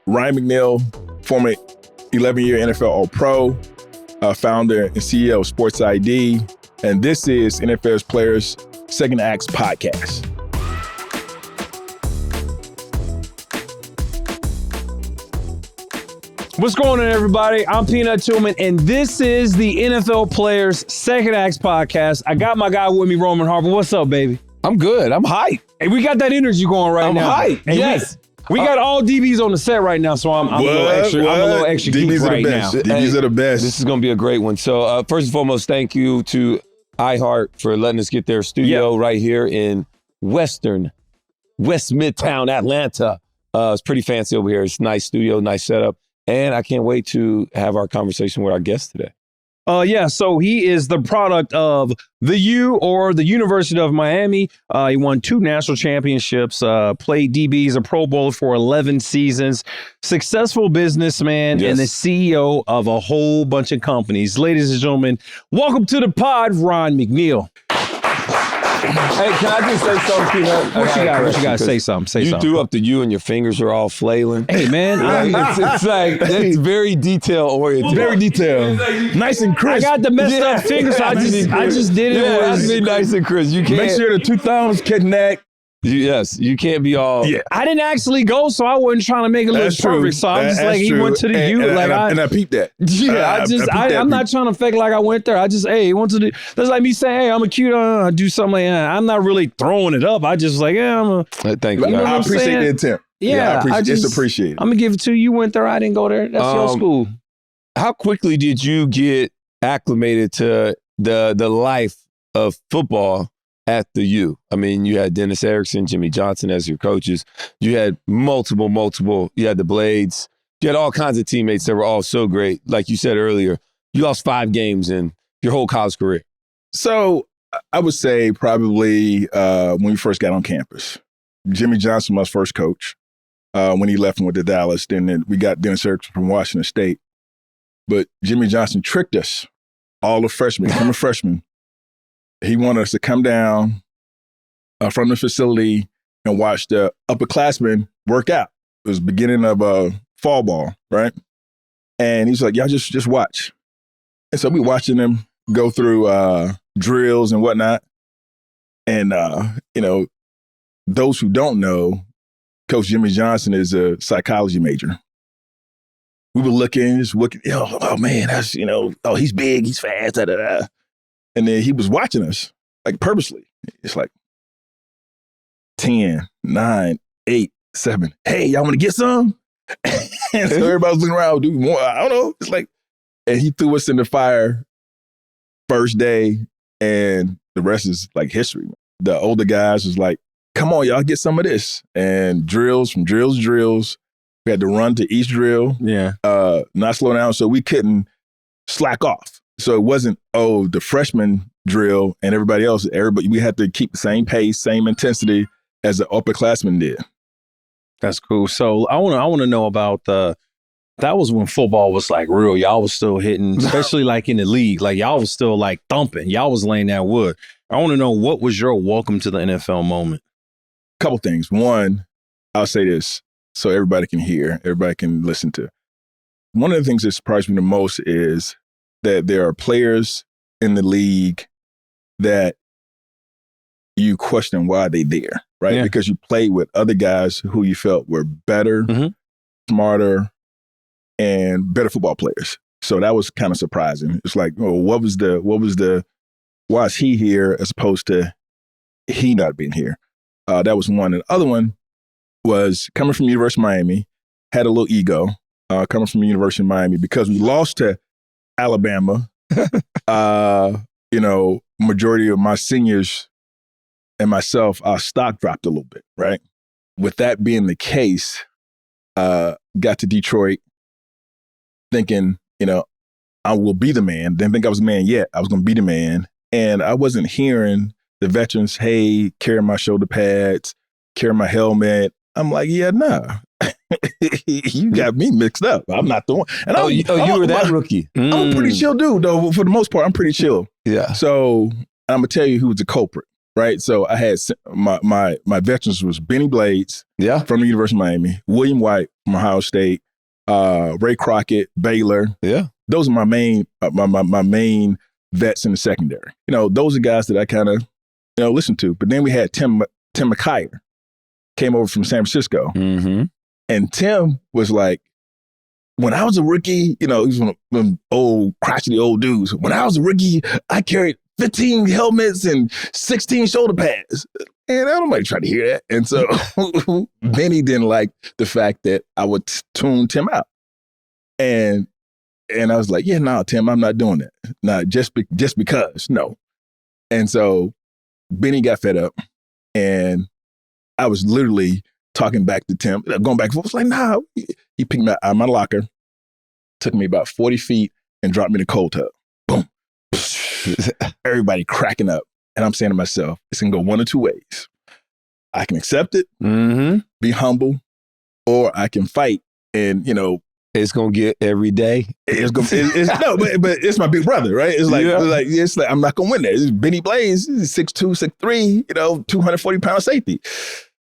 Ryan McNeil, former 11-year NFL All-Pro, founder and CEO of SportsID, and this is NFL's Players Second Acts Podcast. What's going on, everybody? I'm Peanut Tillman, and this is the NFL Players Second Acts Podcast. I got my guy with me, Roman Harper. What's up, baby? I'm good. I'm hyped. Hey, we got that energy going right now. I'm hyped. Hey, yes. We got all DBs on the set right now, so I'm a little extra geek DBs right now. DBs are the best. This is going to be a great one. So first and foremost, thank you to iHeart for letting us get their studio right here in West Midtown Atlanta. It's pretty fancy over here. It's a nice studio, nice setup. And I can't wait to have our conversation with our guest today. So he is the product of the U, or the University of Miami. He won 2 national championships, played DB as a Pro Bowler for 11 seasons, successful businessman, and the CEO of a whole bunch of companies. Ladies and gentlemen, welcome to the pod, Ron McNeil. Hey, can I just say something, Peanut? What you got? Say something. You threw up the U and your fingers are all flailing. Hey, man. It's very detail oriented. Very detailed. Nice and crisp. I got the messed up fingers, so I just did it. Yeah, it has to be nice and crisp. You can't. Make sure the 2 thumbs connect. Yes, you can't be all. Yeah. I didn't actually go, so I wasn't trying to make it look perfect. So I'm just like, he went to the U. And I peeped that. I'm not trying to fake like I went there. He went to the. That's like me saying, hey, I'm a cute, I do something like that. I'm not really throwing it up. I just like, Thank you. I appreciate the attempt. It's appreciated. I'm gonna give it to you. You went there, I didn't go there. That's your school. How quickly did you get acclimated to the life of football at the U? I mean, you had Dennis Erickson, Jimmy Johnson as your coaches. You had multiple. You had the Blades. You had all kinds of teammates that were all so great. Like you said earlier, you lost 5 games in your whole college career. So I would say probably when we first got on campus, Jimmy Johnson was my first coach when he left and went to Dallas. Then we got Dennis Erickson from Washington State. But Jimmy Johnson tricked us, all the freshmen, become a freshman. He wanted us to come down from the facility and watch the upperclassmen work out. It was beginning of fall ball, right? And he's like, y'all just watch. And so we watching them go through drills and whatnot. And, those who don't know, Coach Jimmy Johnson is a psychology major. We were looking, oh man, that's, he's big, he's fast, da da da. And then he was watching us, like purposely. It's like 10, 9, 8, 7. Hey, y'all want to get some? And so everybody's looking around, do more. I don't know. It's like, and he threw us in the fire first day, and the rest is like history. The older guys was like, come on, y'all, get some of this. And drills, we had to run to each drill. Yeah. Not slow down, so we couldn't slack off. So it wasn't, the freshman drill and everybody else. We had to keep the same pace, same intensity as the upperclassmen did. That's cool. So I want to know about that was when football was like real. Y'all was still hitting, especially like in the league. Like y'all was still like thumping. Y'all was laying that wood. I want to know, what was your welcome to the NFL moment? Couple things. One, I'll say this so everybody can hear, everybody can listen to. One of the things that surprised me the most is that there are players in the league that you question why they there, right? Yeah. Because you played with other guys who you felt were better, smarter, and better football players. So that was kind of surprising. It's like, why is he here as opposed to he not being here? That was one. And the other one was coming from University of Miami, had a little ego, coming from the University of Miami, because we lost to Alabama. Majority of my seniors and myself, our stock dropped a little bit, right? With that being the case, got to Detroit thinking, I will be the man. Didn't think I was the man yet. I was going to be the man. And I wasn't hearing the veterans, hey, carry my shoulder pads, carry my helmet. I'm like, yeah, nah. You got me mixed up. I'm not the one. And you were that rookie. I'm a pretty chill dude, though. For the most part, I'm pretty chill. Yeah. So I'm gonna tell you who was the culprit, right? So I had my veterans was Benny Blades, from the University of Miami, William White from Ohio State, Ray Crockett, Baylor. Yeah. Those are my main my main vets in the secondary. Those are guys that I kind of listen to. But then we had Tim McKyer, came over from San Francisco, and Tim was like, when I was a rookie, he was one of them old crotchety old dudes. When I was a rookie, I carried 15 helmets and 16 shoulder pads. And I don't like try to hear that. And so Benny didn't like the fact that I would tune Tim out. And I was like, yeah, no, Tim, I'm not doing that. Not just because, no. And so Benny got fed up, and I was literally talking back to Tim, going back and forth. I was like, nah. He picked me out of my locker, took me about 40 feet, and dropped me in a cold tub. Boom. Everybody cracking up. And I'm saying to myself, it's going to go one of two ways. I can accept it, be humble, or I can fight. And, it's going to get every day. No, but it's my big brother, right? It's like I'm not going to win there. It's Benny Blaze, 6'2", 6'3", 240-pound safety.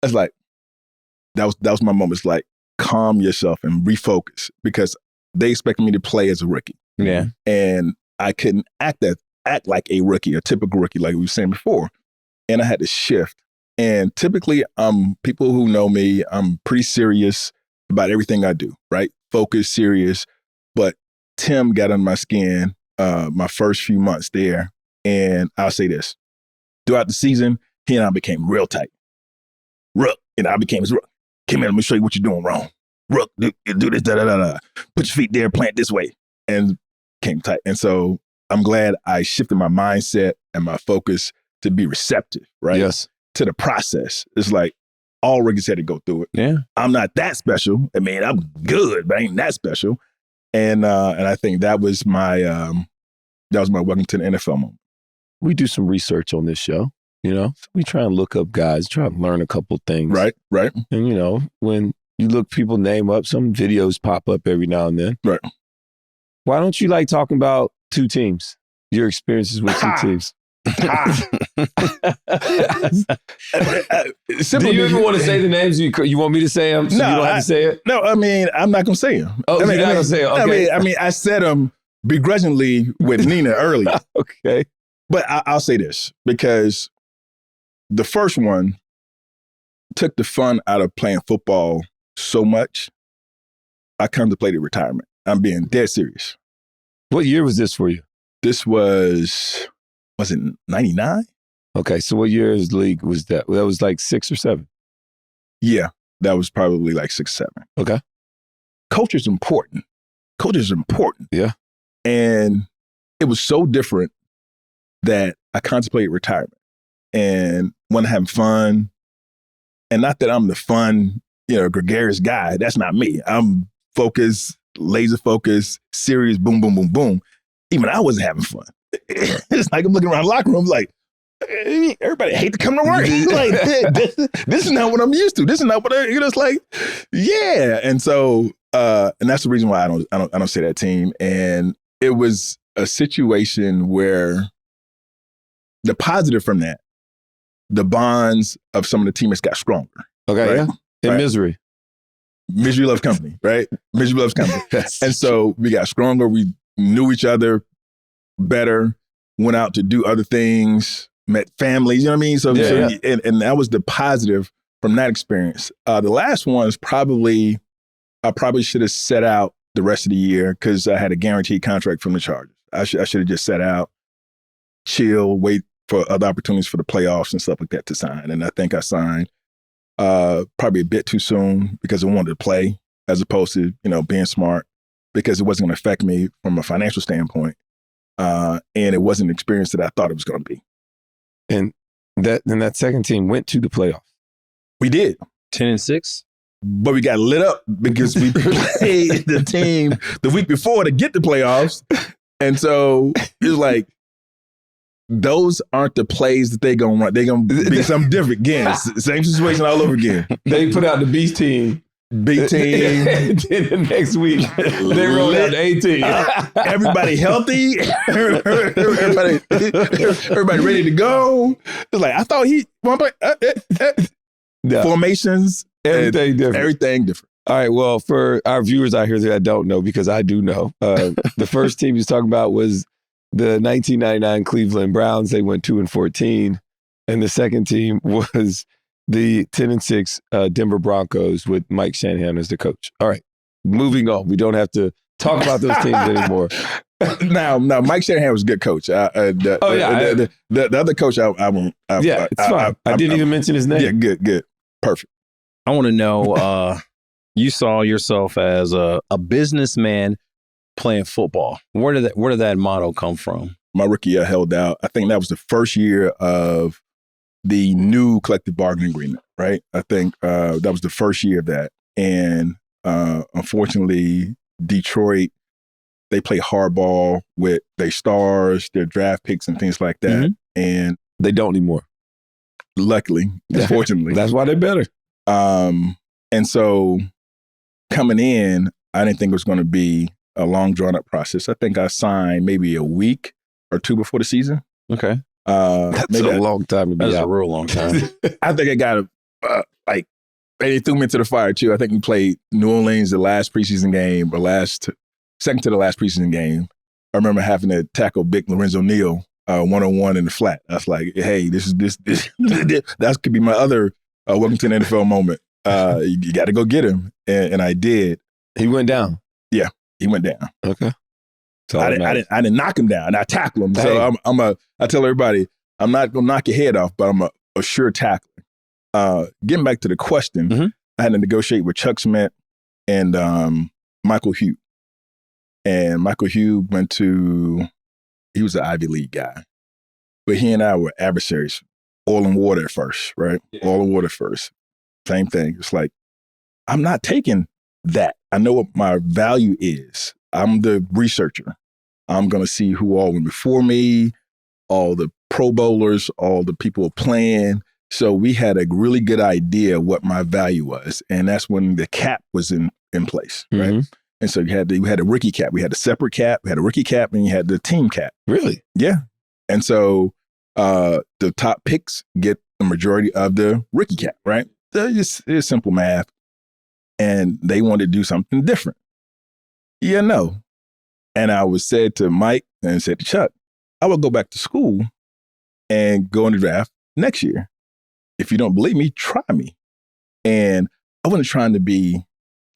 It's like, that was my moment. It's like, calm yourself and refocus, because they expected me to play as a rookie. Yeah. And I couldn't act like a rookie, a typical rookie, like we were saying before. And I had to shift. And typically, people who know me, I'm pretty serious about everything I do, right? Focus, serious. But Tim got under my skin my first few months there. And I'll say this, throughout the season, he and I became real tight. Rook, I became his rook. Come here, let me show you what you're doing wrong. Rook, do this, da-da-da-da. Put your feet there, plant this way. And came tight. And so I'm glad I shifted my mindset and my focus to be receptive, right? Yes. To the process. It's like all rookies had to go through it. Yeah. I'm not that special. I mean, I'm good, but I ain't that special. And I think that was my welcome to the NFL moment. We do some research on this show, So we try and look up guys, try and learn a couple things. Right. And, when you look people name up, some videos pop up every now and then. Right. Why don't you like talking about two teams, your experiences with two teams? Do you even want to say the names? You want me to say them so you don't have to say it? No, I mean, I'm not going to say them. Oh, you're not going to say it? Okay. I mean, I said them begrudgingly with Nina earlier. Okay. But I'll say this, because the first one took the fun out of playing football so much, I contemplated retirement. I'm being dead serious. What year was this for you? This was it 99? Okay, so what year of the league was that? That was like 6 or 7? Yeah, that was probably like 6, 7. Okay. Culture is important. Yeah. And it was so different that I contemplated retirement and when having fun. And not that I'm the fun, gregarious guy. That's not me. I'm focused, laser focused, serious, boom, boom, boom, boom. Even I wasn't having fun. It's like I'm looking around the locker room like, everybody hate to come to work. Like, this is not what I'm used to. This is not what it's like, yeah. And so, and that's the reason why I don't say that team. And it was a situation where the positive from that, the bonds of some of the teammates got stronger. Okay, right? Yeah. In misery. Misery loves company, right? Misery loves company. And so we got stronger. We knew each other better, went out to do other things, met families, you know what I mean? So, And that was the positive from that experience. The last one is I probably should have set out the rest of the year because I had a guaranteed contract from the Chargers. I should have just set out, chill, wait for other opportunities for the playoffs and stuff like that to sign. And I think I signed probably a bit too soon because I wanted to play as opposed to, being smart, because it wasn't going to affect me from a financial standpoint. And it wasn't an experience that I thought it was going to be. And that second team went to the playoffs. We did. 10-6. But we got lit up because we played the team the week before to get the playoffs. And so it was like, those aren't the plays that they're going to run. They're going to be something different. Again, same situation all over again. They put out the B team. B team. And then the next week, they rolled out the A team. Everybody healthy. everybody ready to go. It's like, I thought formations. Everything different. Everything different. All right. Well, for our viewers out here that don't know, because I do know, the first team he's talking about was the 1999 Cleveland Browns. They went 2-14, and the second team was the 10-6 Denver Broncos with Mike Shanahan as the coach. All right. Moving on. We don't have to talk about those teams anymore. Now, Mike Shanahan was a good coach. The other coach, I won't. It's fine. I didn't even mention his name. Yeah, good. Perfect. I want to know, you saw yourself as a businessman playing football. Where did that motto come from? My rookie year held out. I think that was the first year of the new collective bargaining agreement, right? I think that was the first year of that. And unfortunately, Detroit, they play hardball with their stars, their draft picks and things like that. Mm-hmm. And they don't anymore. Luckily, unfortunately. That's why they're better. And so coming in, I didn't think it was going to be a long drawn up process. I think I signed maybe a week or two before the season. Okay. That's a long time to be out. That's a real long time. I think I got they threw me into the fire too. I think we played New Orleans the last preseason game, or second to the last preseason game. I remember having to tackle big Lorenzo Neal 1-on-1 in the flat. I was like, hey, this that could be my other welcome to the NFL moment. You got to go get him, and I did. He went down. Yeah, he went down. Okay. So I didn't knock him down. I tackled him. Hey. So I tell everybody, I'm not gonna knock your head off, but I'm a sure tackler. Getting back to the question, mm-hmm. I had to negotiate with Chuck Smith and Michael Hugh. And Michael Hugh he was an Ivy League guy. But he and I were adversaries, oil and water at first, right? Yeah. Oil and water first. Same thing. It's like, I'm not taking that. I know what my value is. I'm the researcher. I'm going to see who all went before me, all the Pro Bowlers, all the people playing. So we had a really good idea what my value was. And that's when the cap was in place, right? Mm-hmm. And so you had a rookie cap. We had a separate cap. We had a rookie cap, and you had the team cap. Really? Yeah. And so the top picks get the majority of the rookie cap, right? It's simple math. And they wanted to do something different. Yeah, no. And I was said to Mike and said to Chuck, I would go back to school and go in the draft next year. If you don't believe me, try me. And I wasn't trying to be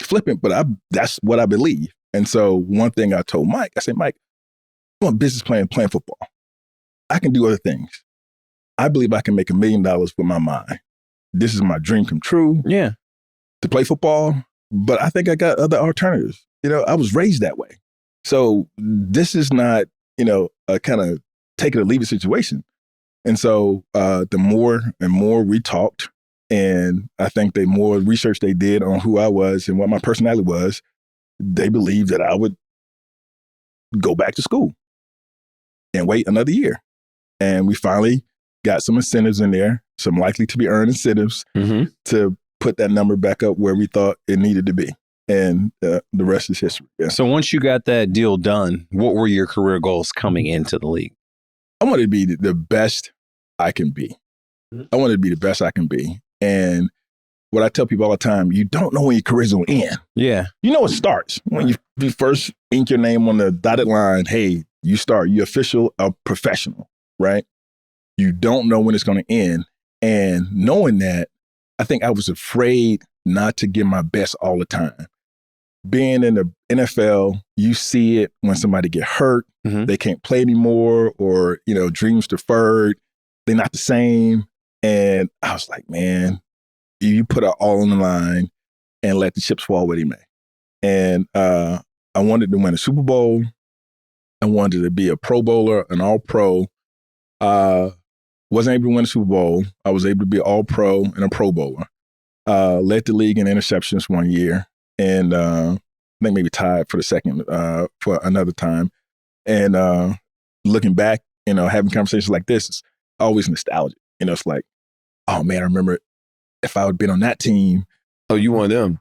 flippant, but that's what I believe. And so one thing I told Mike, I said, Mike, I'm a business playing football. I can do other things. I believe I can make $1 million with my mind. This is my dream come true. Yeah. To play football, but I think I got other alternatives. I was raised that way. So this is not, a kind of take it or leave it situation. And so the more and more we talked, and I think the more research they did on who I was and what my personality was, they believed that I would go back to school and wait another year. And we finally got some incentives in there, some likely to be earned incentives mm-hmm. to put that number back up where we thought it needed to be. And the rest is history. Yeah. So once you got that deal done, what were your career goals coming into the league? I wanted to be the best I can be. I wanted to be the best I can be. And what I tell people all the time, you don't know when your career's going to end. Yeah. You know it starts. When you first ink your name on the dotted line, hey, you start. You're official, a professional, right? You don't know when it's going to end. And knowing that, I think I was afraid not to give my best all the time. Being in the NFL, you see it when somebody get hurt, mm-hmm. they can't play anymore, or, dreams deferred, they're not the same. And I was like, man, you put it all on the line and let the chips fall where they may. And I wanted to win a Super Bowl. I wanted to be a Pro Bowler, an All-Pro. Wasn't able to win a Super Bowl. I was able to be All-Pro and a Pro Bowler. Led the league in interceptions one year. And I think maybe tied for the second for another time. And looking back, having conversations like this, it's always nostalgic. It's like, oh man, I remember if I would have been on that team. Oh, you want them?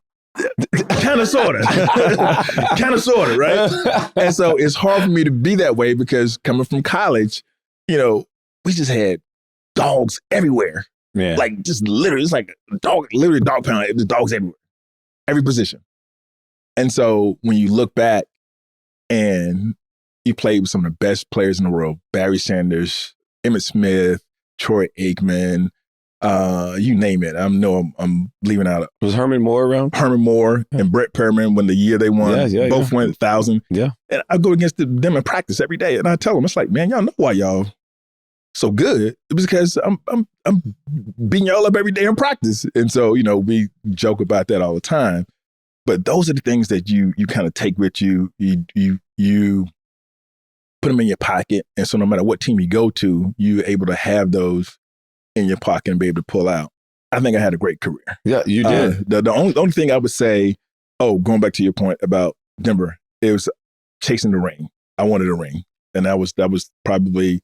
Kind of, sort of. Kind of, sort of, right? And so it's hard for me to be that way because coming from college, we just had dogs everywhere. Yeah. Like just literally, it's like dog pound, the dogs everywhere. every position. And so when you look back and you played with some of the best players in the world, Barry Sanders, Emmitt Smith, Troy Aikman, you name it. I'm leaving out. Was Herman Moore around? Herman Moore and Brett Perriman when the year they won, both went 1,000. Yeah. And I go against them in practice every day. And I tell them, it's like, man, y'all know why y'all so good. It was because I'm beating y'all up every day in practice. And so, we joke about that all the time. But those are the things that you kind of take with you. You put them in your pocket. And so no matter what team you go to, you're able to have those in your pocket and be able to pull out. I think I had a great career. Yeah, you did. The only thing I would say, going back to your point about Denver, it was chasing the ring. I wanted a ring. And that was probably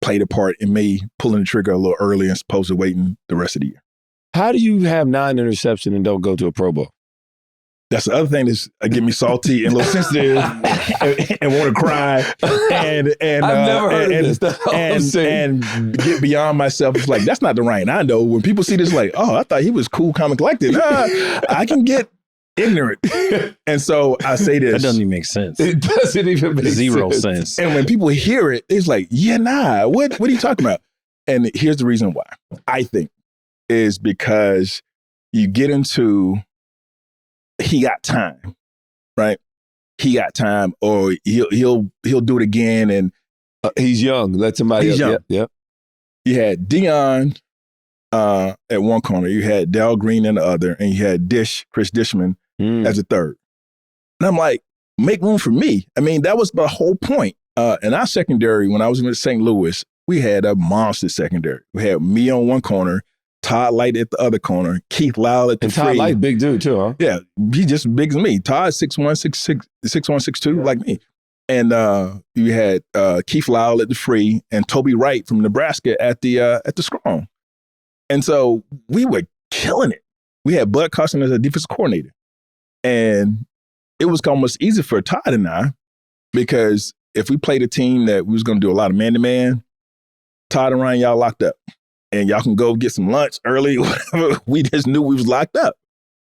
played a part in me pulling the trigger a little early as opposed to waiting the rest of the year. How do you have 9 interceptions and don't go to a Pro Bowl? That's the other thing that's get me salty and a little sensitive and want to cry and I've never heard of this. And get beyond myself. It's like, that's not the Ryan I know. When people see this, like, oh, I thought he was cool, calm, and collected. I can get ignorant. And so I say this. That doesn't even make sense. It doesn't even make Zero sense. And when people hear it, it's like, yeah, nah, what are you talking about? And here's the reason why. I think is because you get into he got time, right? He got time, or he'll do it again. And he's young. Let somebody else. Young. Yep. You had Dion at one corner, you had Dal Green in the other, and you had Chris Dishman as a third. And I'm like, make room for me. I mean, that was the whole point. In our secondary, when I was in St. Louis, we had a monster secondary. We had me on one corner, Todd Light at the other corner, Keith Lowell at the free. Todd Light, big dude too, huh? Yeah, he's just as big as me. Todd's 6'1", 6'2", like me. And you had Keith Lowell at the free and Toby Wright from Nebraska at the scrum. And so we were killing it. We had Bud Carson as a defensive coordinator. And it was almost easy for Todd and I, because if we played a team that we was going to do a lot of man-to-man, Todd and Ryan, y'all locked up. And y'all can go get some lunch early, whatever. We just knew we was locked up.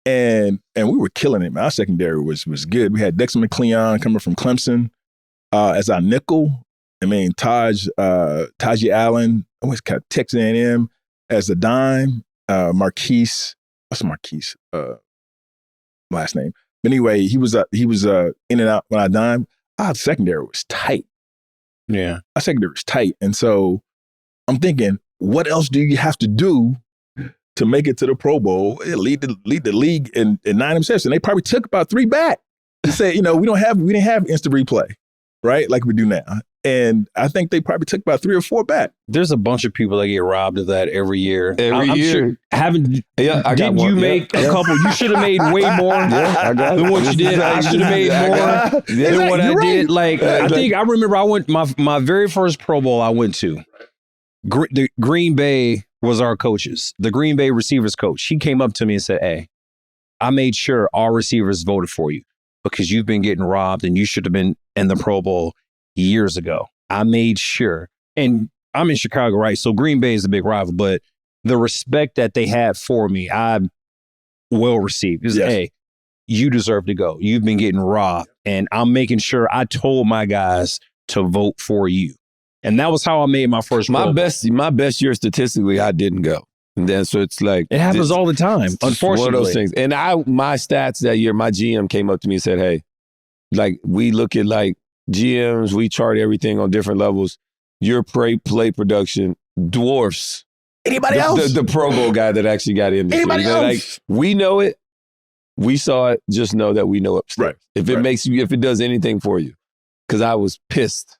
And we were killing it, man. Our secondary was good. We had Dexter McCleon coming from Clemson as our nickel. I mean, Tajee Allen, always got Texas A&M as a dime. Marquise, what's Marquise last name? But anyway, he was in and out when I dime. Our secondary was tight. Yeah. Our secondary was tight. And so I'm thinking, what else do you have to do to make it to the Pro Bowl? Lead the league in 9 interceptions. They probably took about 3 back. They said, we didn't have instant replay, right? Like we do now. And I think they probably took about 3 or 4 back. There's a bunch of people that get robbed of that every year. I'm sure, didn't you make a couple? You should have made way more than what you did. I should have made more than what I did. Like, I remember I went, my very first Pro Bowl I went to, the Green Bay was our coaches. The Green Bay receivers coach. He came up to me and said, "Hey, I made sure our receivers voted for you because you've been getting robbed and you should have been in the Pro Bowl years ago. I made sure." And I'm in Chicago, right? So Green Bay is a big rival, but the respect that they had for me, I well received. Is, hey, you deserve to go. You've been getting robbed. And I'm making sure I told my guys to vote for you. And that was how I made my first Pro Bowl. My best year statistically, I didn't go. And then so it's like it happens all the time, unfortunately. One of those things. And my stats that year, my GM came up to me and said, "Hey, like we look at like GMs, we chart everything on different levels. Your play production dwarfs anybody else. The Pro Bowl guy that actually got in. Anybody else? Like, we know it. We saw it. Just know that we know upstairs. Right. If it makes you, if it does anything for you, because I was pissed."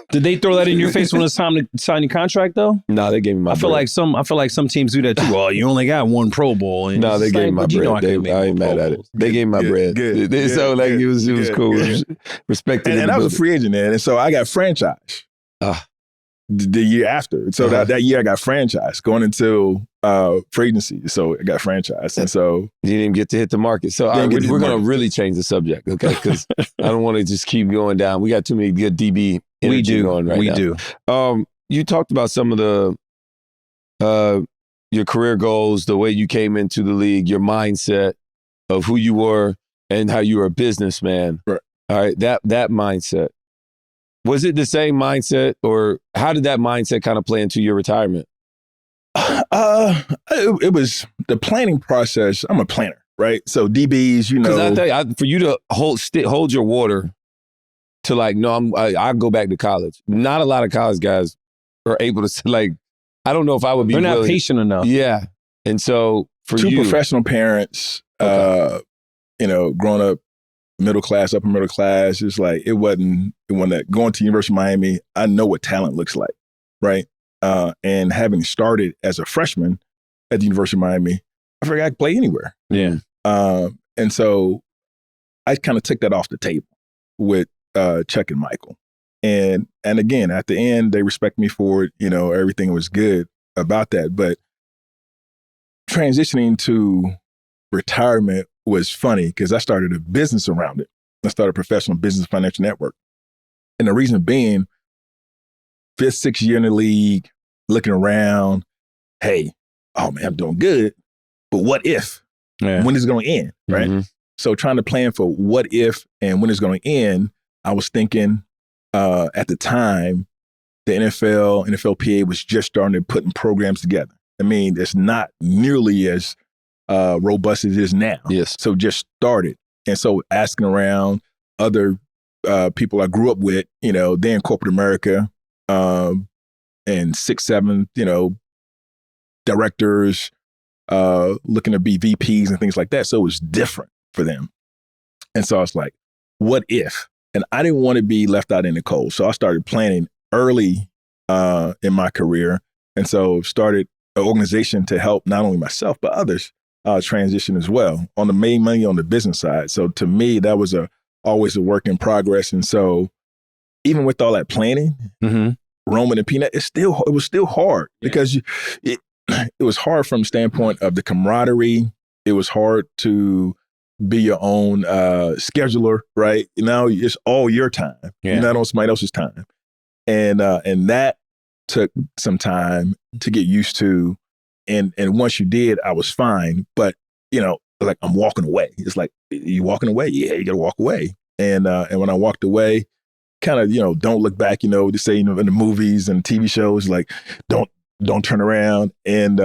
Did they throw that in your face when it's time to sign your contract, though? No, they gave me my bread. I feel like some teams do that too. Well, you only got 1 Pro Bowl. And no, they gave me my bread. I ain't mad at it. They gave me my bread. So like it was cool. Respected. And I was a free agent then, and so I got franchised the year after. So that year I got franchised going into free agency. So I got franchised, and so you didn't even get to hit the market. So we're going to really change the subject, okay? Because I don't want to just keep going down. We got too many good DB. We do. You talked about some of the your career goals, the way you came into the league, your mindset of who you were and how you were a businessman. Right. All right. That mindset. Was it the same mindset, or how did that mindset kind of play into your retirement? It was the planning process. I'm a planner, right? So DBs, you know, Because I think for you to hold your water to like, no, I go back to college. Not a lot of college guys are able to like. I don't know if I would be. They're not willing. patient enough. Yeah, and so for two you, professional parents, Okay. you know, growing up middle class, upper middle class, it's like it wasn't that going to University of Miami. I know what talent looks like, right? And having started as a freshman at the University of Miami, I figured I could play anywhere. Yeah. And so I kind of took that off the table with Chuck and Michael. And again, at the end, they respect me for it. You know, everything was good about that. But transitioning to retirement was funny because I started a business around it. I started a professional business financial network. And the reason being, 5th, 6th year in the league, looking around, hey, oh man, I'm doing good. But what if? Yeah. When is it going to end? Right. Mm-hmm. So trying to plan for what if and when it's going to end, I was thinking at the time, the NFLPA was just starting to putting programs together. I mean, it's not nearly as robust as it is now. Yes. So just started. And so asking around other people I grew up with, you know, they're in corporate America, and 6, 7, you know, directors looking to be VPs and things like that. So it was different for them. And so I was like, what if? And I didn't want to be left out in the cold. So I started planning early in my career. And so started an organization to help not only myself, but others transition as well on the main money on the business side. So to me, that was always a work in progress. And so even with all that planning, Roman and Peanut, it was still hard because it was hard from the standpoint of the camaraderie. It was hard to be your own scheduler, right? Now it's all your time, not on somebody else's time. And that took some time to get used to. And once you did, I was fine. But, you know, like I'm walking away. It's like, you walking away? Yeah, you got to walk away. And when I walked away, kind of, you know, don't look back, you know, to say, you know, in the movies and TV shows, like, don't turn around. And,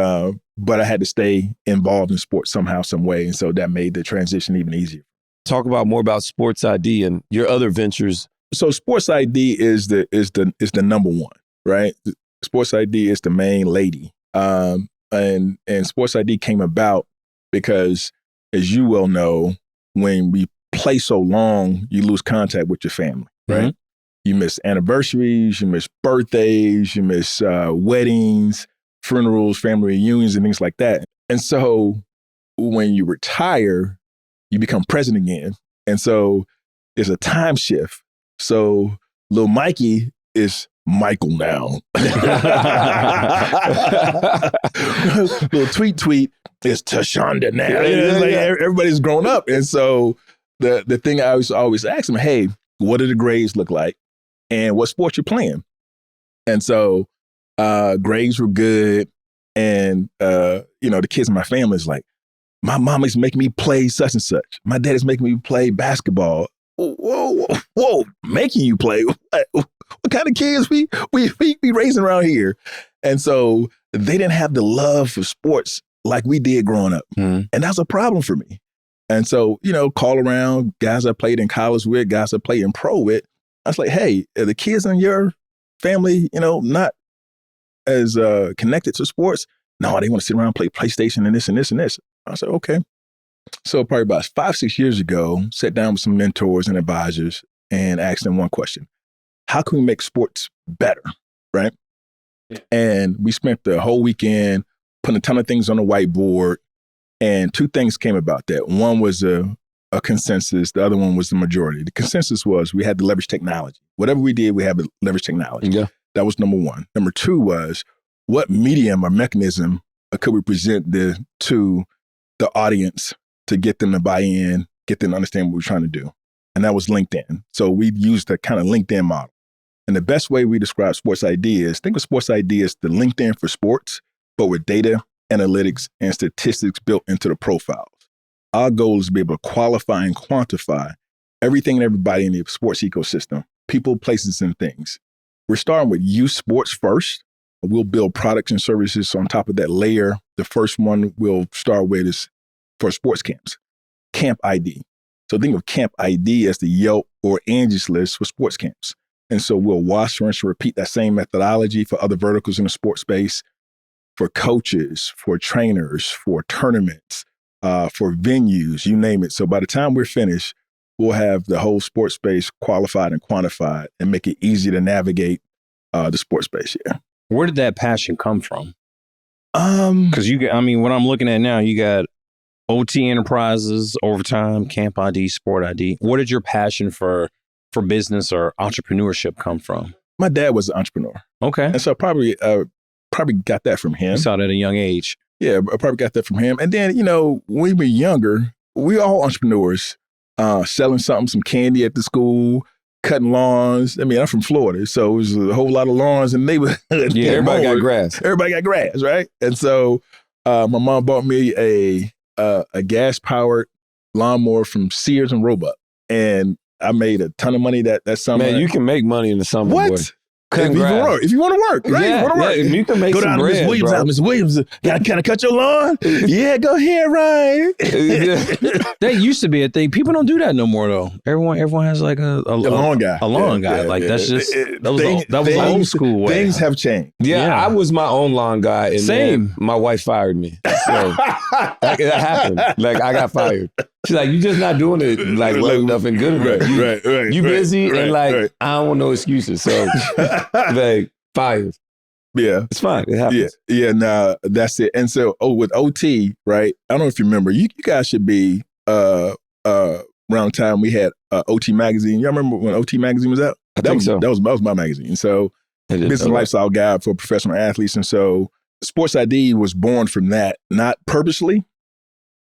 but I had to stay involved in sports somehow, some way. And so that made the transition even easier. Talk more about SportsID and your other ventures. So SportsID is the number one, right? SportsID is the main lady. And SportsID came about because, as you well know, when we play so long, you lose contact with your family, right? Mm-hmm. You miss anniversaries, you miss birthdays, you miss weddings, funerals, family reunions, and things like that. And so when you retire, you become present again. And so there's a time shift. So little Mikey is Michael now. Little tweet is Tashonda now. Everybody's grown up. And so the thing I always ask them, hey, what do the grades look like? And what sport you playing? And so grades were good. And, you know, the kids in my family is like, my mom is making me play such and such. My dad is making me play basketball. Whoa, making you play? What kind of kids we raising around here? And so they didn't have the love for sports like we did growing up. Mm-hmm. And that's a problem for me. And so, you know, call around guys I played in college with, guys I played in pro with. I was like, hey, are the kids in your family, you know, not as connected to sports? No, they want to sit around and play PlayStation and this and this and this. I said, okay. So probably about 5-6 years ago, sat down with some mentors and advisors and asked them one question. How can we make sports better, right? Yeah. And we spent the whole weekend putting a ton of things on the whiteboard, and 2 things came about that. One was a consensus. The other one was the majority. The consensus was we had to leverage technology. Whatever we did, we had to leverage technology. Yeah. That was number one. Number 2 was what medium or mechanism could we present to the audience to get them to buy in, get them to understand what we're trying to do. And that was LinkedIn. So we used the kind of LinkedIn model. And the best way we describe SportsID is, think of SportsID as the LinkedIn for sports, but with data analytics, and statistics built into the profiles. Our goal is to be able to qualify and quantify everything and everybody in the sports ecosystem, people, places, and things. We're starting with youth sports first. We'll build products and services on top of that layer. The first one we'll start with is for sports camps, Camp ID. So think of Camp ID as the Yelp or Angie's List for sports camps. And so we'll wash, rinse, and repeat that same methodology for other verticals in the sports space, for coaches, for trainers, for tournaments, for venues, you name it. So by the time we're finished, we'll have the whole sports space qualified and quantified and make it easy to navigate the sports space. Yeah. Where did that passion come from? Because what I'm looking at now, you got OT Enterprises, Overtime, Camp ID, Sport ID. Where did your passion for business or entrepreneurship come from? my dad was an entrepreneur. Okay. And so I probably got that from him. You saw that at a young age. Yeah, I probably got that from him. And then, when we were younger, we all entrepreneurs, selling some candy at the school, cutting lawns. I mean, I'm from Florida, so it was a whole lot of lawns in the neighborhood. Yeah, everybody got grass. Everybody got grass, right? And so my mom bought me a gas-powered lawnmower from Sears and Roebuck. And I made a ton of money that summer. Man, you can make money in the summer, what? boy. If you want to work, right? Yeah, you want to work. yeah, you can make Go some down to bread, Miss Williams' bro. house. Miss Williams, can I cut your lawn? Yeah, go ahead, Ryan. That used to be a thing. People don't do that no more, though. Everyone has like a lawn guy. A lawn guy. Like that's just that was old school way. Things have changed. Yeah, I was my own lawn guy, and Same. then my wife fired me. So that happened. Like I got fired. She's like, "You just not doing it like well enough and good enough. Right. You busy and like I don't want no excuses." So like fired. Yeah. It's fine. It happens. Yeah. Nah, that's it. And so, with OT, right? I don't know if you remember. You guys should be around the time we had OT magazine. Y'all remember when OT magazine was out? I think so. That was my magazine. So, business and lifestyle guide for professional athletes. And so, SportsID was born from that, not purposely.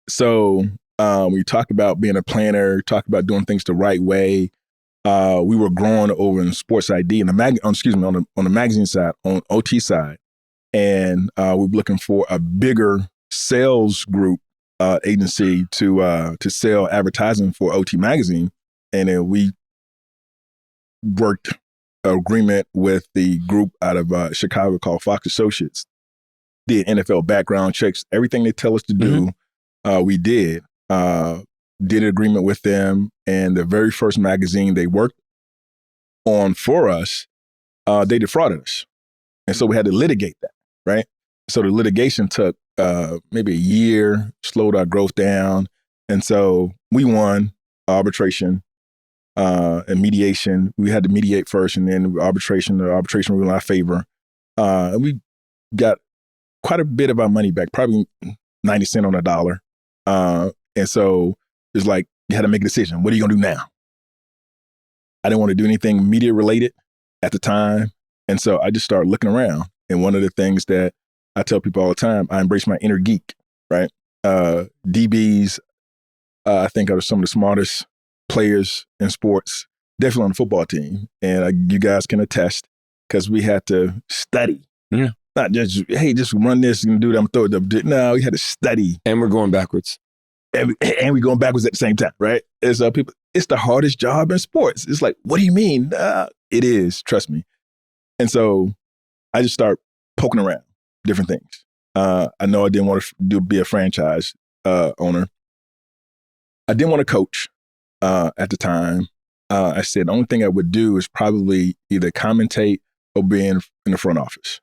So, we talk about being a planner, talk about doing things the right way. We were growing over in SportsID and on the magazine side, on OT side, and we were looking for a bigger sales group agency to sell advertising for OT magazine, and then we worked an agreement with the group out of Chicago called Fox Associates. Did NFL background checks, everything they tell us to do, we did. Did an agreement with them, and the very first magazine they worked on for us, they defrauded us. And so we had to litigate that, right? So the litigation took maybe a year, slowed our growth down. And so we won arbitration and mediation. We had to mediate first, and then the arbitration ruled in our favor. And we got quite a bit of our money back, probably 90 cents on a dollar. And so it's like, you had to make a decision. What are you going to do now? I didn't want to do anything media related at the time. And so I just started looking around. And one of the things that I tell people all the time, I embrace my inner geek, right? DBs, I think, are some of the smartest players in sports, definitely on the football team. And you guys can attest, because we had to study. Yeah. Not just, hey, just run this and do that. I'm throw it up. No, we had to study. And we're going backwards. And we're going backwards at the same time, right? It's the hardest job in sports. It's like, what do you mean? It is, trust me. And so I just start poking around different things. I know I didn't want to be a franchise owner. I didn't want to coach at the time. I said the only thing I would do is probably either commentate or be in the front office.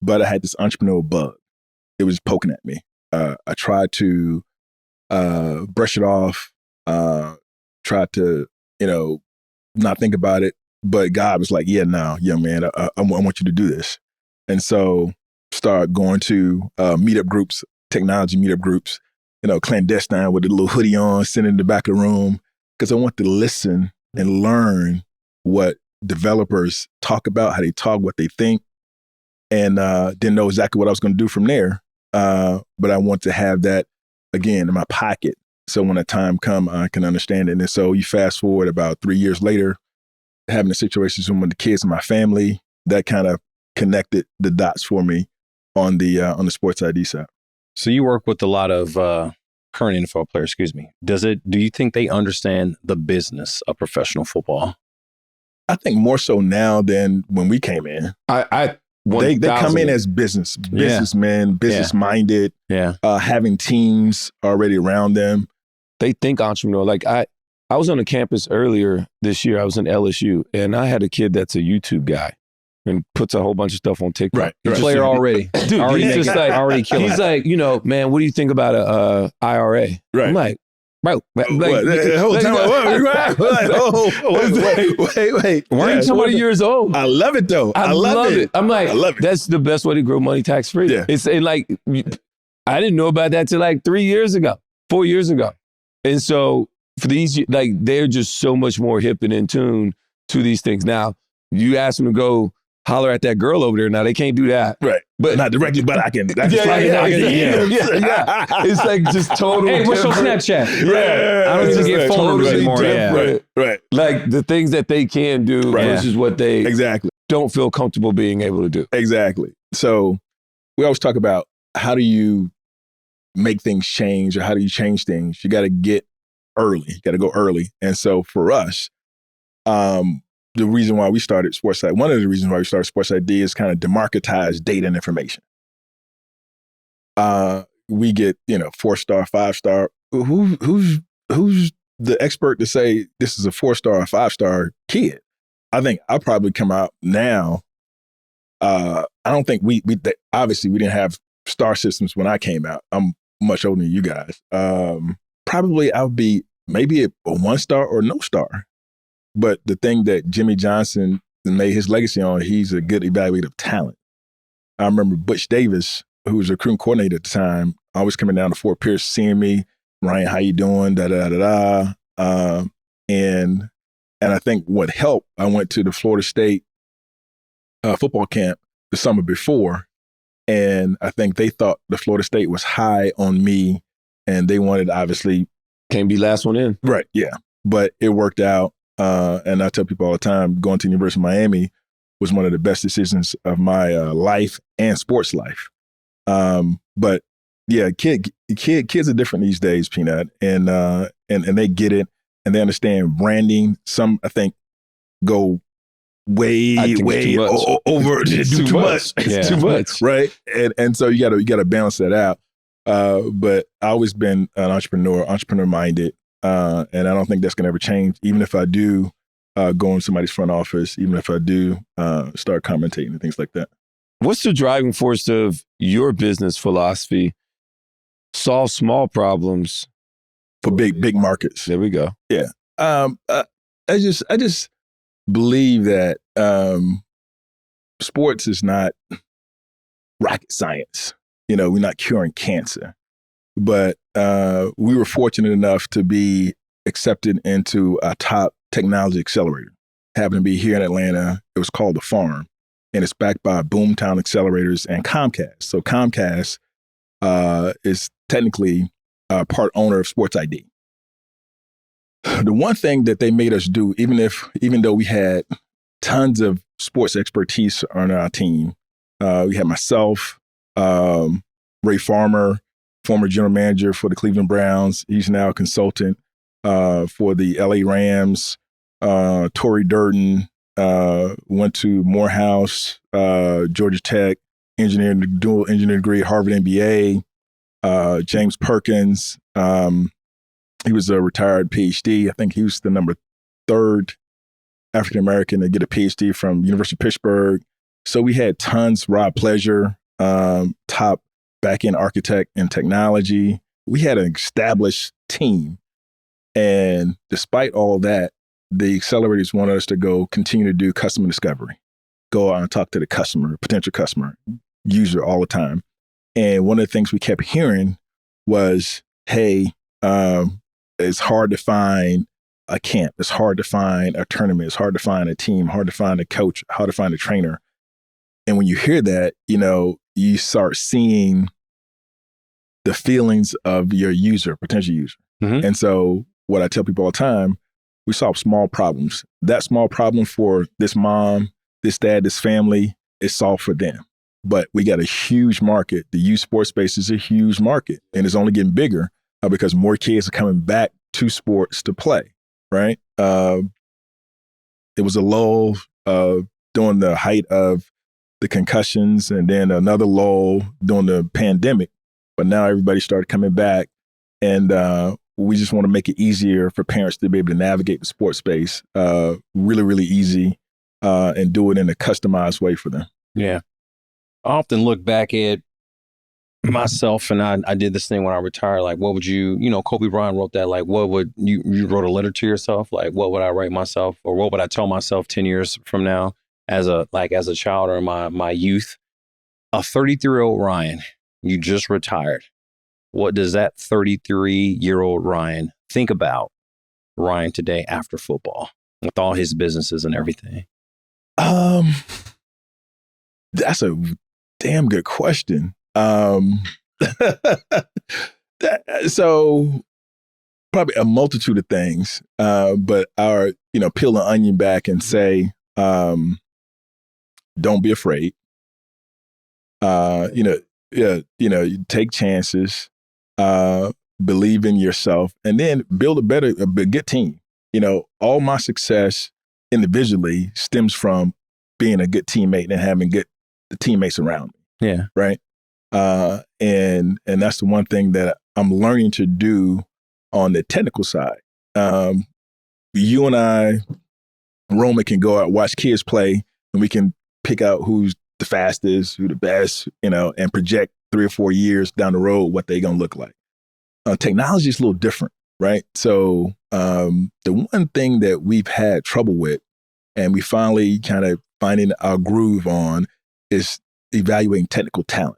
But I had this entrepreneurial bug. It was poking at me. I tried to brush it off, try to, not think about it. But God was like, yeah, no, young man, I want you to do this. And so start going to meetup groups, technology meetup groups, clandestine with a little hoodie on, sitting in the back of the room, because I want to listen and learn what developers talk about, how they talk, what they think, and didn't know exactly what I was going to do from there. But I want to have that, again, in my pocket. So when the time comes, I can understand it. And so you fast forward about 3 years later, having a situation with the kids in my family, that kind of connected the dots for me on the SportsID side. So you work with a lot of current NFL players, excuse me. Do you think they understand the business of professional football? I think more so now than when we came in. They come in as businessmen, business-minded, having teams already around them. They think entrepreneurial. Like I was on a campus earlier this year. I was in LSU, and I had a kid that's a YouTube guy and puts a whole bunch of stuff on TikTok. Right. He's player already. Dude, already he's just like, already killing. He's like, man, what do you think about a IRA? Right. I'm like, bro. Wait. Why are you 20 years old? I love it, though. I love it. I'm like, I love it. That's the best way to grow money tax-free. Yeah. It's like, I didn't know about that till like 4 years ago. And so for these, like, they're just so much more hip and in tune to these things. Now, you ask them to go holler at that girl over there. Now, they can't do that. Right. But not directly, but I can. Yeah. It's like just totally Hey, what's your Snapchat? Yeah. I don't even get followers totally anymore. different. Right. Like the things that they can do versus what they Exactly. don't feel comfortable being able to do. Exactly. So we always talk about how do you make things change or how do you change things? You got to get early. You got to go early. And so for us, the reason why we started SportsID, one of the reasons why we started SportsID is kind of democratize data and information. We get, 4-star, 5-star. Who's the expert to say this is a 4-star or 5-star kid? I think I'll probably come out now. I don't think obviously we didn't have star systems when I came out. I'm much older than you guys. Probably I'll be maybe a 1-star or no star. But the thing that Jimmy Johnson made his legacy on, he's a good evaluator of talent. I remember Butch Davis, who was a recruiting coordinator at the time, always coming down to Fort Pierce, seeing me, Ryan, how you doing? And I think what helped, I went to the Florida State football camp the summer before, and I think they thought the Florida State was high on me, and they wanted, obviously. Can't be last one in. Right, yeah. But it worked out. And I tell people all the time, going to the University of Miami was one of the best decisions of my life and sports life. But yeah, kids are different these days, Peanut, and they get it and they understand branding. Some, I think, go way over too much. It's too much, right? And so you got to balance that out. But I've always been an entrepreneur minded. And I don't think that's going to ever change, even if I do go in somebody's front office, even if I do start commentating and things like that. What's the driving force of your business philosophy? Solve small problems for big markets. There we go. Yeah. I just believe that sports is not rocket science. We're not curing cancer. But we were fortunate enough to be accepted into a top technology accelerator. Happened to be here in Atlanta. It was called The Farm, and it's backed by Boomtown Accelerators and Comcast. So Comcast is technically part owner of SportsID. The one thing that they made us do, even though we had tons of sports expertise on our team, we had myself, Ray Farmer, former general manager for the Cleveland Browns. He's now a consultant for the LA Rams. Torrey Durden went to Morehouse, Georgia Tech, dual engineering degree, Harvard MBA. James Perkins, he was a retired PhD. I think he was the number 3rd African-American to get a PhD from University of Pittsburgh. So we had tons. Rob Pleasure, top back-end architect in technology. We had an established team. And despite all that, the accelerators wanted us to go continue to do customer discovery, go out and talk to the customer, potential customer, user all the time. And one of the things we kept hearing was, hey, it's hard to find a camp. It's hard to find a tournament. It's hard to find a team, hard to find a coach, hard to find a trainer. And when you hear that, you start seeing the feelings of your user, potential user. Mm-hmm. And so what I tell people all the time, we solve small problems. That small problem for this mom, this dad, this family is solved for them. but we got a huge market. The youth sports space is a huge market, and it's only getting bigger because more kids are coming back to sports to play, right? It was a lull during the height of the concussions, and then another lull during the pandemic. But now everybody started coming back, and we just want to make it easier for parents to be able to navigate the sports space really, really easy and do it in a customized way for them. Yeah. I often look back at myself, and I did this thing when I retired. Like, what would Kobe Bryant wrote that, like, what would you wrote a letter to yourself? Like, what would I write myself, or what would I tell myself 10 years from now as a child or my youth? A 33-year-old Ryan, you just retired. What does that 33-year-old Ryan think about Ryan today after football with all his businesses and everything? That's a damn good question. So probably a multitude of things, but our, peel the onion back and say, don't be afraid. You take chances, believe in yourself, and then build a good team. All my success individually stems from being a good teammate and having good teammates around me. Yeah. Right. And that's the one thing that I'm learning to do on the technical side. You and I, Roman, can go out, watch kids play, and we can pick out who's the fastest, who the best, and project 3 or 4 years down the road what they're going to look like. Technology is a little different, right? So the one thing that we've had trouble with, and we finally kind of finding our groove on, is evaluating technical talent.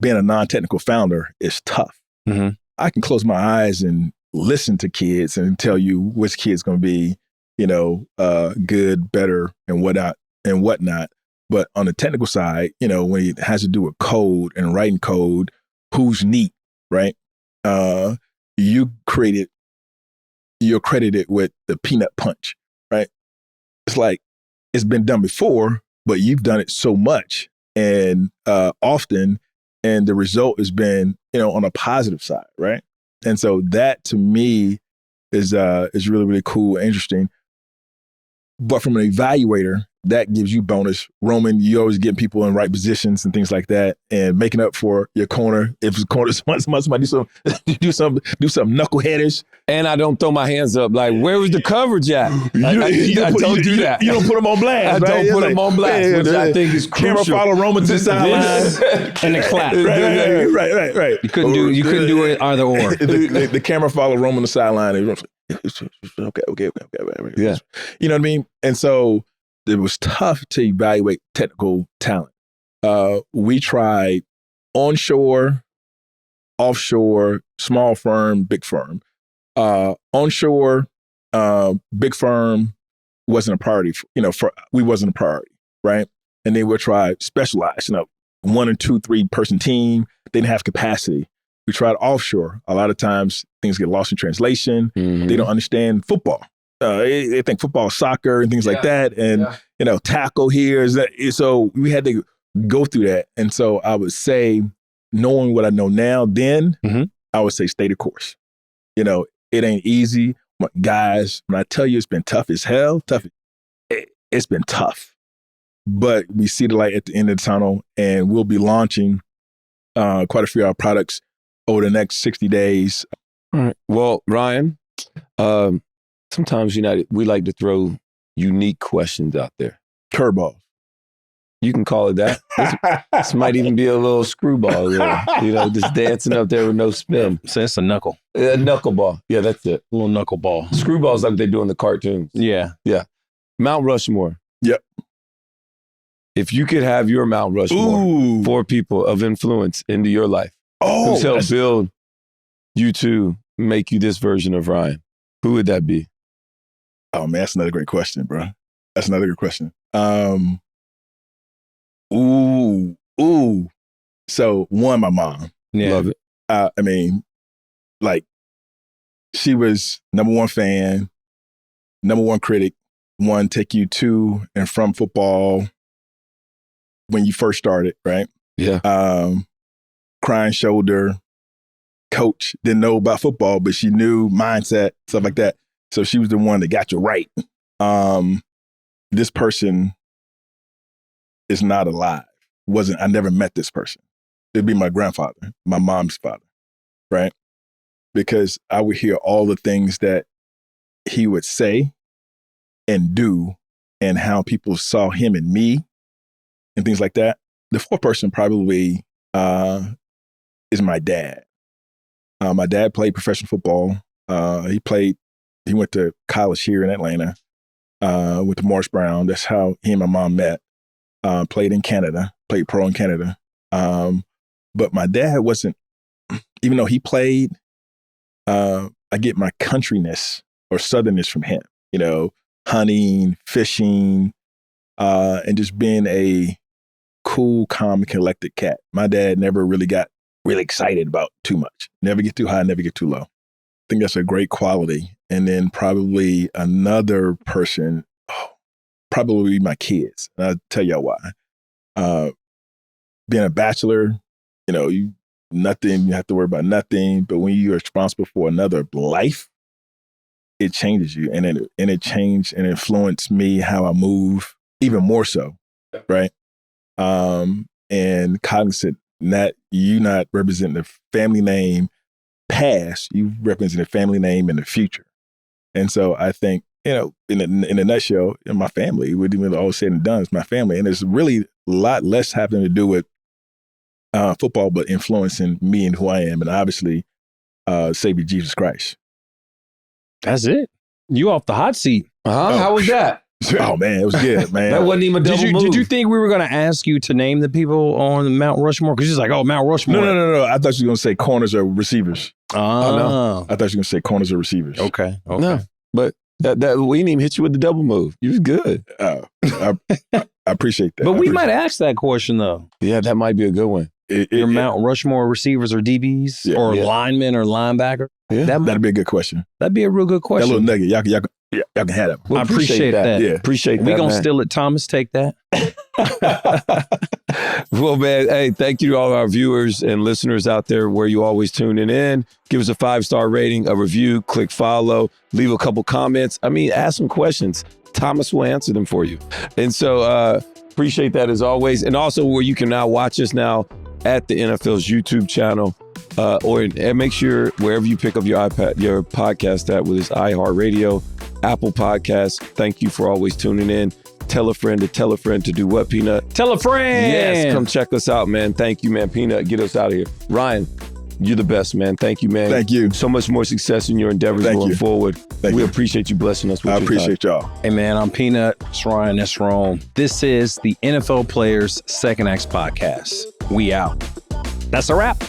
Being a non-technical founder is tough. Mm-hmm. I can close my eyes and listen to kids and tell you which kid's going to be, good, better, and whatnot. But on the technical side, when it has to do with code and writing code, who's neat, right? You're credited with the peanut punch, right? It's like it's been done before, but you've done it so much and often, and the result has been, on a positive side, right? And so that to me is really, really cool and interesting. But from an evaluator, that gives you bonus. Roman, you always get people in right positions and things like that, and making up for your corner. If the corner somebody do some knuckleheadish. And I don't throw my hands up like, where was the coverage at? I don't do that. You don't put them on blast. I don't put them on blast, which I think is crucial. Camera follow Roman to the sideline and the clap. Right. You couldn't do it either or. The camera follow Roman to the sideline. Okay. Yeah. You know what I mean? And so it was tough to evaluate technical talent. We tried onshore, offshore, small firm, big firm. Onshore, big firm wasn't a priority. We wasn't a priority, right? And then we tried specialized, 1 or 2, 3 person team. They didn't have capacity. We tried offshore. A lot of times things get lost in translation. Mm-hmm. They don't understand football. They think football is soccer and things like that. And, tackle here is that. So we had to go through that. And so I would say, knowing what I know now, then I would say stay the course. It ain't easy. Guys, when I tell you it's been tough as hell, it's been tough. But we see the light at the end of the tunnel, and we'll be launching quite a few of our products over the next 60 days. All right. Well, Ryan, sometimes we like to throw unique questions out there. Curveballs. You can call it that. This might even be a little screwball, just dancing up there with no spin. So it's a knuckle. A knuckleball. Yeah, that's it. A little knuckleball. Screwball's like they do in the cartoons. Yeah. Mount Rushmore. Yep. If you could have your Mount Rushmore, 4 people of influence into your life, who's helped build you to make you this version of Ryan, who would that be? Oh, man, that's another great question, bro. That's another good question. So one, my mom. Yeah. Love it. She was number 1 fan, number 1 critic, take you to and from football when you first started, right? Yeah. Crying shoulder, coach, didn't know about football, but she knew mindset, stuff like that. So she was the one that got you right. This person is not alive. I never met this person. It'd be my grandfather, my mom's father, right? Because I would hear all the things that he would say and do and how people saw him and me and things like that. The fourth person probably is my dad. My dad played professional football. He went to college here in Atlanta with the Morris Brown. That's how he and my mom met. Played in Canada, played pro in Canada. But my dad wasn't, even though he played, I get my countryness or southernness from him, hunting, fishing, and just being a cool, calm, and collected cat. My dad never really got really excited about too much. Never get too high, never get too low. I think that's a great quality. And then probably another person, probably my kids. And I'll tell y'all why. Being a bachelor, you have to worry about nothing. But when you're responsible for another life, it changes you. And it changed and influenced me how I move even more so, right? And cognizant that you not representing the family name past, you represent the family name in the future. And so I think, in a nutshell, in my family, what even all said and done is my family. And it's really a lot less having to do with football, but influencing me and who I am. And obviously, Savior Jesus Christ. That's it. You off the hot seat. How was that? Oh, man, it was good, man. That wasn't even a double move. Did you think we were going to ask you to name the people on Mount Rushmore? Because she's like, Mount Rushmore. No. I thought you were going to say corners or receivers. Oh, no. I thought you were going to say corners or receivers. Okay. No, but that we didn't even hit you with the double move. You was good. I appreciate that. But we might ask that question, though. Yeah, that might be a good one. Your Mount Rushmore receivers or DBs or linemen or linebacker? Yeah. That'd be a good question. That'd be a real good question. That little nugget, y'all can have that. Well, I appreciate that. Yeah. Appreciate that. We're going to man. steal it. Thomas, take that. Well, man, hey, thank you to all our viewers and listeners out there where you always tuning in. Give us a 5-star rating, a review, click follow, leave a couple comments. Ask some questions. Thomas will answer them for you. And so appreciate that as always. And also where you can now watch us now at the NFL's YouTube channel. And make sure wherever you pick up your podcast at, whether it's iHeartRadio, Apple Podcasts. Thank you for always tuning in. Tell a friend to do what, Peanut? Tell a friend. Yes, come check us out, man. Thank you, man. Peanut, get us out of here. Ryan, you're the best, man. Thank you, man. Thank you. So much more success in your endeavors going forward. We appreciate you blessing us with your appreciate time. y'all. Hey, man, I'm Peanut. It's Ryan. That's Rome. This is the NFL Players Second Acts Podcast. We out. That's a wrap.